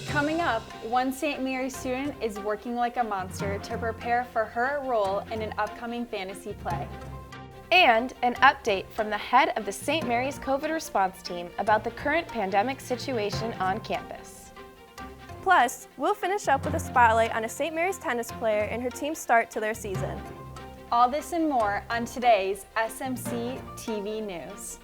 Coming up, one St. Mary's student is working like a monster to prepare for her role in an upcoming fantasy play. And an update from the head of the St. Mary's COVID response team about the current pandemic situation on campus. Plus, we'll finish up with a spotlight on a St. Mary's tennis player and her team's start to their season. All this and more on today's Smc-Tv News.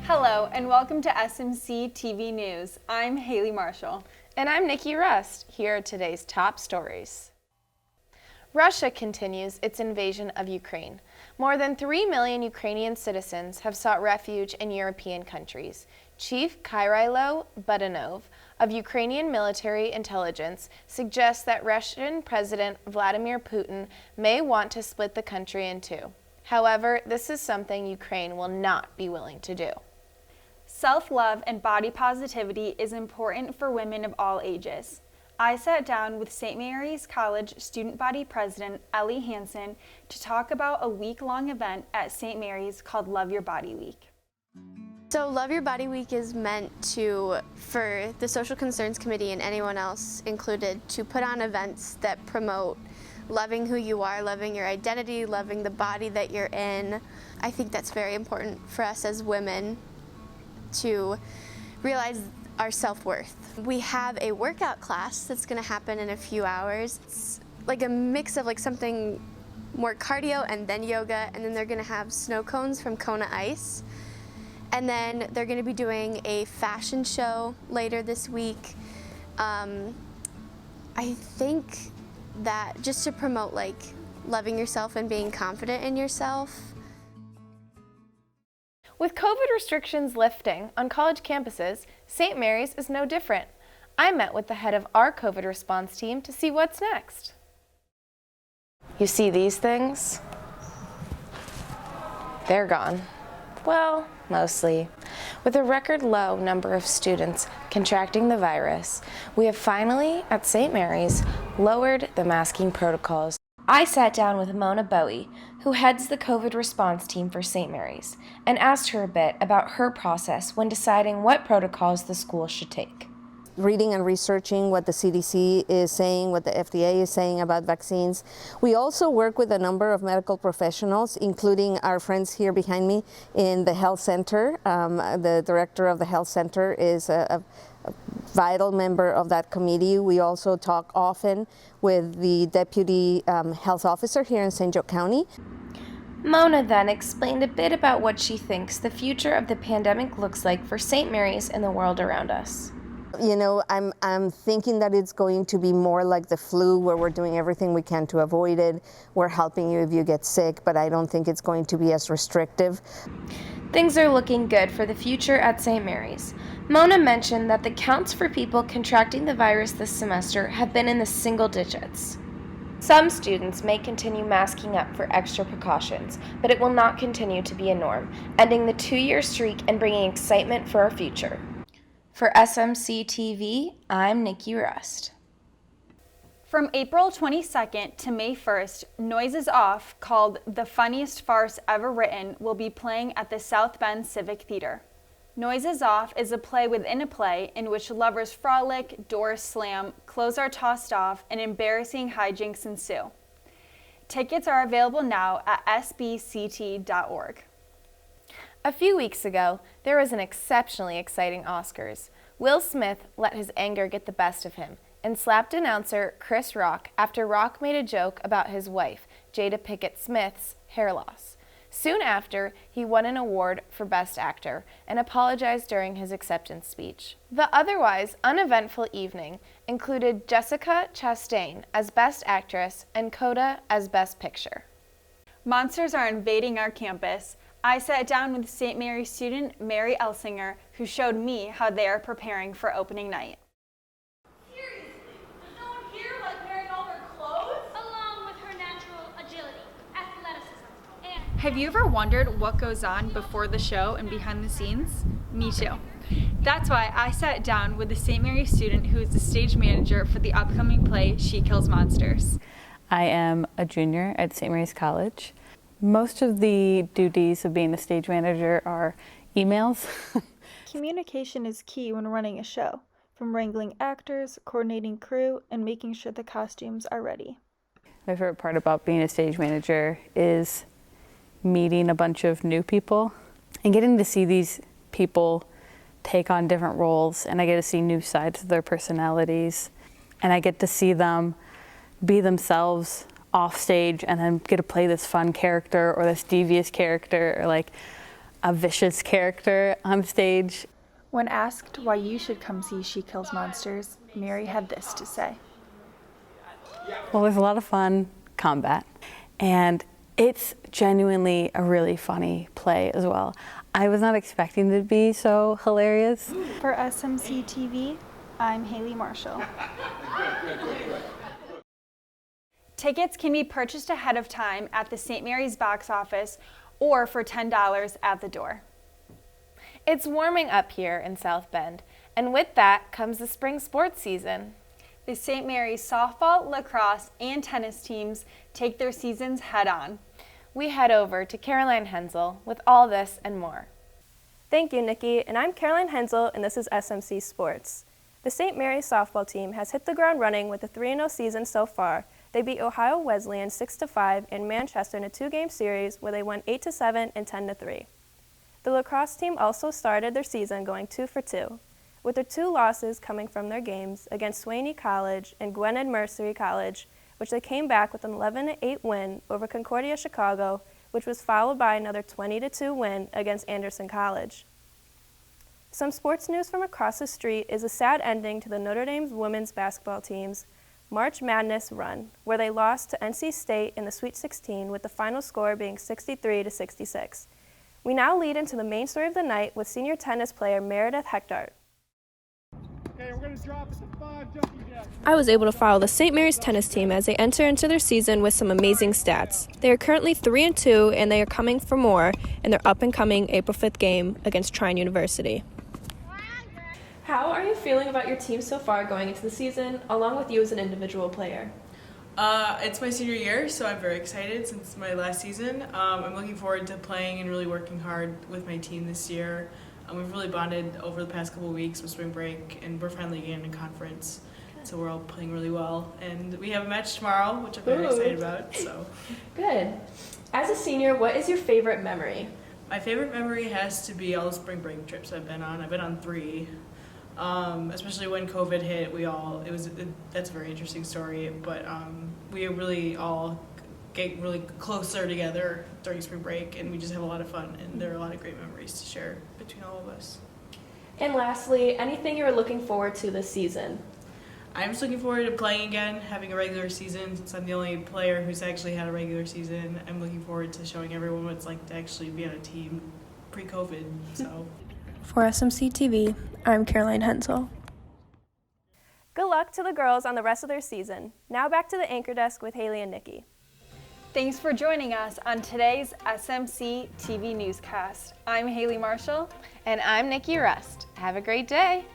Hello and welcome to Smc-Tv News. I'm Haley Marshall. And I'm Nikki Rust. Here are today's top stories. Russia continues its invasion of Ukraine. More than 3 million Ukrainian citizens have sought refuge in European countries. Chief Kyrylo Budanov of Ukrainian military intelligence suggests that Russian President Vladimir Putin may want to split the country in two. However, this is something Ukraine will not be willing to do. Self-love and body positivity is important for women of all ages. I sat down with St. Mary's College Student Body President Ellie Hansen to talk about a week-long event at St. Mary's called Love Your Body Week. So Love Your Body Week is meant for the Social Concerns Committee and anyone else included to put on events that promote loving who you are, loving your identity, loving the body that you're in. I think that's very important for us as women to realize our self-worth. We have a workout class that's going to happen in a few hours. It's like a mix of something more cardio and then yoga, and then they're going to have snow cones from Kona Ice. And then they're going to be doing a fashion show later this week. I think that just to promote loving yourself and being confident in yourself. With COVID restrictions lifting on college campuses, St. Mary's is no different. I met with the head of our COVID response team to see what's next. You see these things? They're gone. Well, mostly. With a record low number of students contracting the virus, we have finally, at St. Mary's, lowered the masking protocols. I sat down with Mona Bowie, who heads the COVID response team for St. Mary's, and asked her a bit about her process when deciding what protocols the school should take. Reading and researching what the CDC is saying, what the FDA is saying about vaccines. We also work with a number of medical professionals, including our friends here behind me in the health center. The director of the health center is a vital member of that committee. We also talk often with the deputy health officer here in St. Joe County. Mona then explained a bit about what she thinks the future of the pandemic looks like for St. Mary's and the world around us. You know, I'm thinking that it's going to be more like the flu, where we're doing everything we can to avoid it. We're helping you if you get sick, but I don't think it's going to be as restrictive. Things are looking good for the future at St. Mary's. Mona mentioned that the counts for people contracting the virus this semester have been in the single digits. Some students may continue masking up for extra precautions, but it will not continue to be a norm, ending the 2-year streak and bringing excitement for our future. For Smc-Tv, I'm Nikki Rust. From April 22nd to May 1st, Noises Off, called The Funniest Farce Ever Written, will be playing at the South Bend Civic Theater. Noises Off is a play within a play in which lovers frolic, doors slam, clothes are tossed off, and embarrassing hijinks ensue. Tickets are available now at sbct.org. A few weeks ago, there was an exceptionally exciting Oscars. Will Smith let his anger get the best of him and slapped announcer Chris Rock after Rock made a joke about his wife, Jada Pinkett Smith's, hair loss. Soon after, he won an award for Best Actor and apologized during his acceptance speech. The otherwise uneventful evening included Jessica Chastain as Best Actress and Coda as Best Picture. Monsters are invading our campus. I sat down with St. Mary's student Mary Elsinger, who showed me how they are preparing for opening night. Seriously, does no one here like wearing all their clothes? Along with her natural agility, athleticism, and... Have you ever wondered what goes on before the show and behind the scenes? Me too. That's why I sat down with the St. Mary's student who is the stage manager for the upcoming play, She Kills Monsters. I am a junior at St. Mary's College. Most of the duties of being a stage manager are emails. Communication is key when running a show, from wrangling actors, coordinating crew, and making sure the costumes are ready. My favorite part about being a stage manager is meeting a bunch of new people and getting to see these people take on different roles, and I get to see new sides of their personalities, and I get to see them be themselves off stage and then get to play this fun character or this devious character or like a vicious character on stage. When asked why you should come see She Kills Monsters, Mary had this to say. Well, there's a lot of fun combat, and it's genuinely a really funny play as well. I was not expecting it to be so hilarious. For Smc-TV, I'm Haley Marshall. Tickets can be purchased ahead of time at the St. Mary's box office or for $10 at the door. It's warming up here in South Bend, and with that comes the spring sports season. The St. Mary's softball, lacrosse, and tennis teams take their seasons head on. We head over to Caroline Hensel with all this and more. Thank you, Nikki, and I'm Caroline Hensel, and this is SMC Sports. The St. Mary's softball team has hit the ground running with a 3-0 season so far. They beat Ohio Wesleyan 6-5 and Manchester in a 2-game series where they won 8-7 and 10-3. The lacrosse team also started their season going 2 for 2, with their 2 losses coming from their games against Swaney College and Gwynedd Mercery College, which they came back with an 11-8 win over Concordia Chicago, which was followed by another 20-2 win against Anderson College. Some sports news from across the street is a sad ending to the Notre Dame's women's basketball team's March Madness run, where they lost to NC State in the Sweet 16 with the final score being 63-66. We now lead into the main story of the night with senior tennis player Meredith Hechtart. Okay, we're going to drop it to 5 jumping jacks. I was able to follow the St. Mary's tennis team as they enter into their season with some amazing stats. They are currently 3-2 and they are coming for more in their up-and-coming April 5th game against Trine University. How are you feeling about your team so far going into the season, along with you as an individual player? It's my senior year, so I'm very excited since it's my last season. I'm looking forward to playing and really working hard with my team this year. We've really bonded over the past couple of weeks with spring break, and we're finally getting a conference, so we're all playing really well. And we have a match tomorrow, which I'm very excited about. So Good. As a senior, what is your favorite memory? my favorite memory has to be all the spring break trips I've been on. I've been on 3. Especially when COVID hit, that's a very interesting story, but we really all get really closer together during spring break, and we just have a lot of fun, and there are a lot of great memories to share between all of us. And lastly, anything you're looking forward to this season? I'm just looking forward to playing again, having a regular season. Since I'm the only player who's actually had a regular season, I'm looking forward to showing everyone what it's like to actually be on a team pre-COVID. So. For Smc-TV, I'm Caroline Hensel. Good luck to the girls on the rest of their season. Now back to the anchor desk with Haley and Nikki. Thanks for joining us on today's SMC-TV Newscast. I'm Haley Marshall. And I'm Nikki Rust. Have a great day.